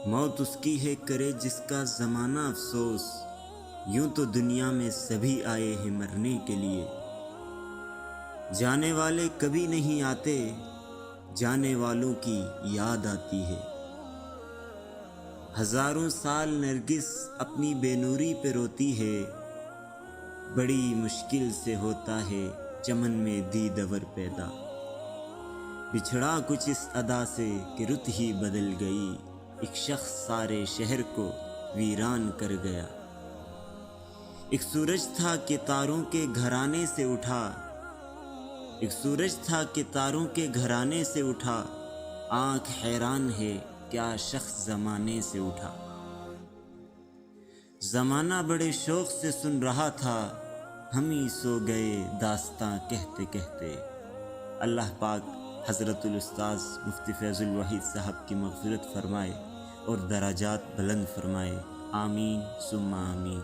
موت اس کی ہے کرے جس کا زمانہ افسوس، یوں تو دنیا میں سبھی آئے ہیں مرنے کے لیے۔ جانے والے کبھی نہیں آتے، جانے والوں کی یاد آتی ہے۔ ہزاروں سال نرگس اپنی بے نوری پہ روتی ہے، بڑی مشکل سے ہوتا ہے چمن میں دیدور پیدا۔ بچھڑا کچھ اس ادا سے کہ رت ہی بدل گئی، ایک شخص سارے شہر کو ویران کر گیا۔ ایک سورج تھا کہ تاروں کے گھرانے سے اٹھا، ایک سورج تھا کہ تاروں کے گھرانے سے اٹھا، آنکھ حیران ہے کیا شخص زمانے سے اٹھا۔ زمانہ بڑے شوق سے سن رہا تھا، ہم ہی سو گئے داستاں کہتے کہتے۔ اللہ پاک حضرت الاستاذ مفتی فیض الوحید صاحب کی مغفرت فرمائے اور درجات بلند فرمائے، آمین ثم آمین۔